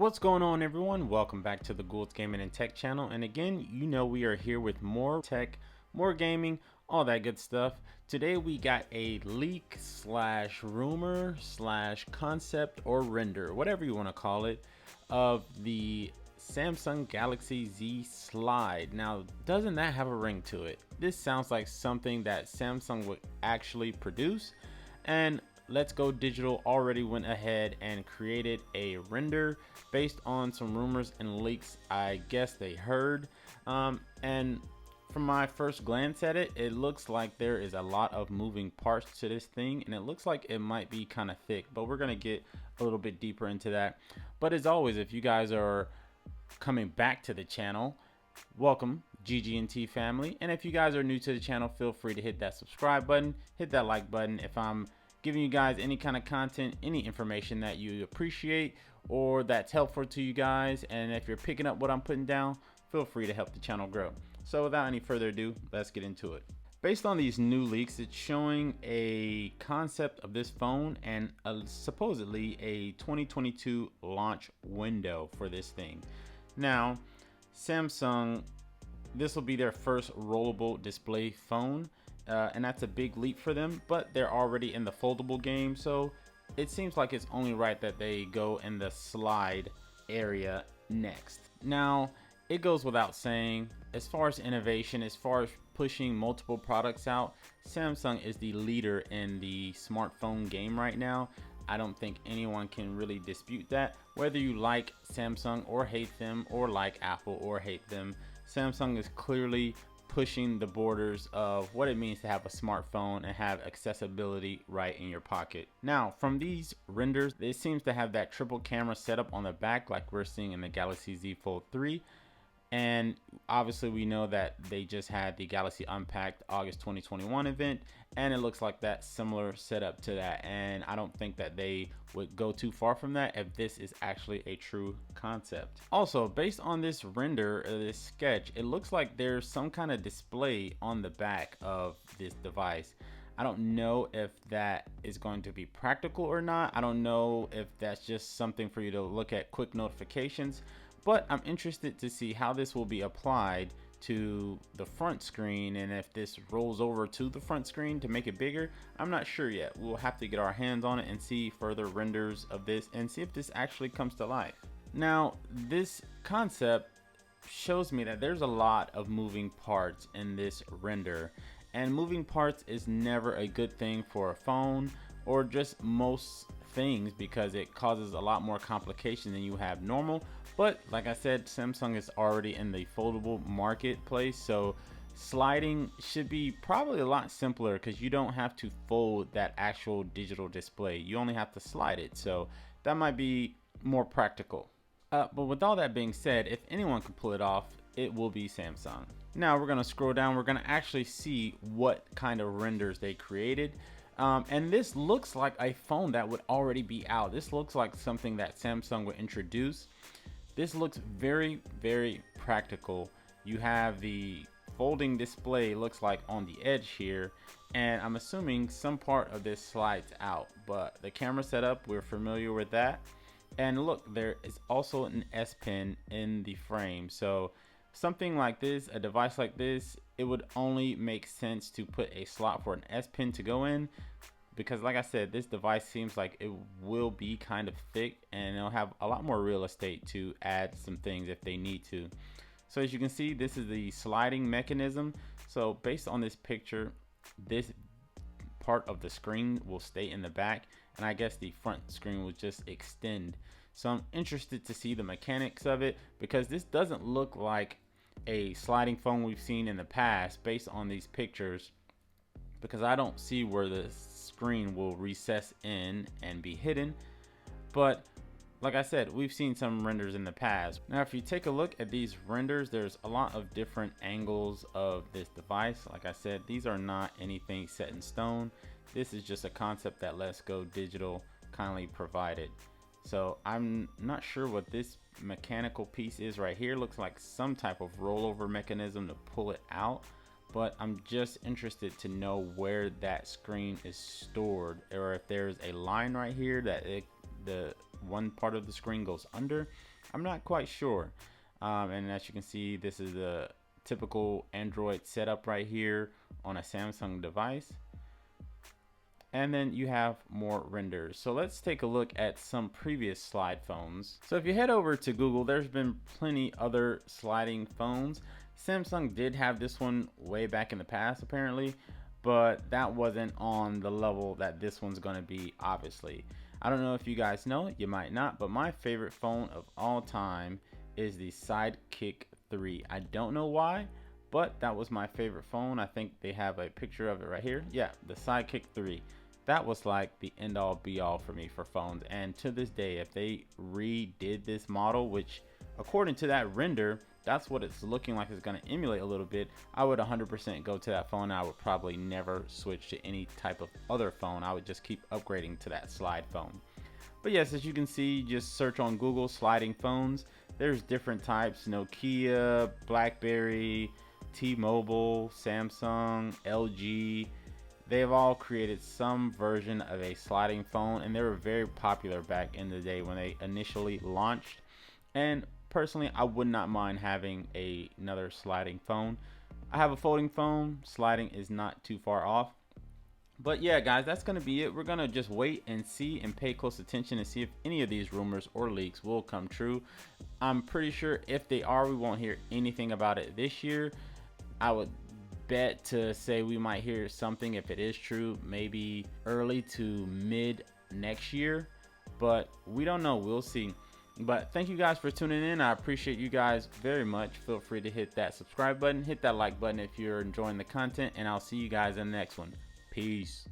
What's going on, everyone? Welcome back to the Gould's Gaming and Tech channel. And again, you know we are here with more tech, more gaming, all that good stuff. Today we got a leak slash rumor slash concept or render, whatever you want to call it, of the Samsung Galaxy Z Slide. Now, doesn't that have a ring to it? This sounds like something that Samsung would actually produce, and Let's Go Digital already went ahead and created a render based on some rumors and leaks I guess they heard. And from my first glance at it, it looks like there is a lot of moving parts to this thing, and it looks like it might be kind of thick, but we're going to get a little bit deeper into that. But as always, if you guys are coming back to the channel, welcome, GG&T family. And if you guys are new to the channel, feel free to hit that subscribe button, hit that like button if I'm giving you guys any kind of content, any information that you appreciate or that's helpful to you guys. And if you're picking up what I'm putting down, feel free to help the channel grow. So without any further ado, let's get into it. Based on these new leaks, it's showing a concept of this phone and supposedly a 2022 launch window for this thing. Now, Samsung, this will be their first rollable display phone. And that's a big leap for them, but they're already in the foldable game, so it seems like it's only right that they go in the slide area next. Now, it goes without saying, as far as innovation, as far as pushing multiple products out, Samsung is the leader in the smartphone game right now. I don't think anyone can really dispute that. Whether you like Samsung or hate them, or like Apple or hate them, Samsung is clearly pushing the borders of what it means to have a smartphone and have accessibility right in your pocket. Now, from these renders, it seems to have that triple camera setup on the back like we're seeing in the Galaxy Z Fold 3. And obviously we know that they just had the Galaxy Unpacked August 2021 event, and it looks like that similar setup to that. And I don't think that they would go too far from that if this is actually a true concept. Also, based on this render, this sketch, it looks like there's some kind of display on the back of this device. I don't know if that is going to be practical or not. I don't know if that's just something for you to look at quick notifications. But I'm interested to see how this will be applied to the front screen, and if this rolls over to the front screen to make it bigger, I'm not sure yet. We'll have to get our hands on it and see further renders of this and see if this actually comes to life. Now, this concept shows me that there's a lot of moving parts in this render, and moving parts is never a good thing for a phone or just most things, because it causes a lot more complication than you have normal. But like I said, Samsung is already in the foldable marketplace, so sliding should be probably a lot simpler because you don't have to fold that actual digital display. You only have to slide it, so that might be more practical. But with all that being said, if anyone can pull it off, it will be Samsung. Now we're gonna scroll down. We're gonna actually see what kind of renders they created. And this looks like a phone that would already be out. This looks like something that Samsung would introduce. This looks very, very practical. You have the folding display, looks like on the edge here, and I'm assuming some part of this slides out, but the camera setup, we're familiar with that. And look, there is also an S Pen in the frame. So something like this, a device like this, it would only make sense to put a slot for an S Pen to go in, because like I said, this device seems like it will be kind of thick and it'll have a lot more real estate to add some things if they need to. So as you can see, this is the sliding mechanism. So based on this picture, this part of the screen will stay in the back, and I guess the front screen will just extend. So I'm interested to see the mechanics of it, because this doesn't look like a sliding phone we've seen in the past based on these pictures, because I don't see where the screen will recess in and be hidden. But like I said, we've seen some renders in the past. Now if you take a look at these renders, there's a lot of different angles of this device. Like I said, these are not anything set in stone. This is just a concept that Let's Go Digital kindly provided. So I'm not sure what this mechanical piece is right here. Looks like some type of rollover mechanism to pull it out, but I'm just interested to know where that screen is stored, or if there's a line right here that the one part of the screen goes under, I'm not quite sure. And as you can see, this is a typical Android setup right here on a Samsung device. And then you have more renders. So let's take a look at some previous slide phones. So if you head over to Google, there's been plenty other sliding phones. Samsung did have this one way back in the past apparently, but that wasn't on the level that this one's going to be, obviously. I don't know if you guys know, you might not, but my favorite phone of all time is the Sidekick 3. I don't know why, but that was my favorite phone. I think they have a picture of it right here. Yeah, the Sidekick 3. That was like the end all be all for me for phones. And to this day, if they redid this model, which according to that render, that's what it's looking like it's going to emulate a little bit, I would 100% go to that phone. I would probably never switch to any type of other phone. I would just keep upgrading to that slide phone. But yes, as you can see, just search on Google sliding phones. There's different types: Nokia, BlackBerry, T-Mobile, Samsung, LG. They've all created some version of a sliding phone, and they were very popular back in the day when they initially launched. And personally, I would not mind having another sliding phone. I have a folding phone. Sliding is not too far off. But yeah, guys, that's going to be it. We're going to just wait and see and pay close attention and see if any of these rumors or leaks will come true. I'm pretty sure if they are, we won't hear anything about it this year. I would bet to say we might hear something, if it is true, maybe early to mid next year, but we don't know. We'll see. But thank you guys for tuning in. I appreciate you guys very much. Feel free to hit that subscribe button, hit that like button if you're enjoying the content, and I'll see you guys in the next one. Peace.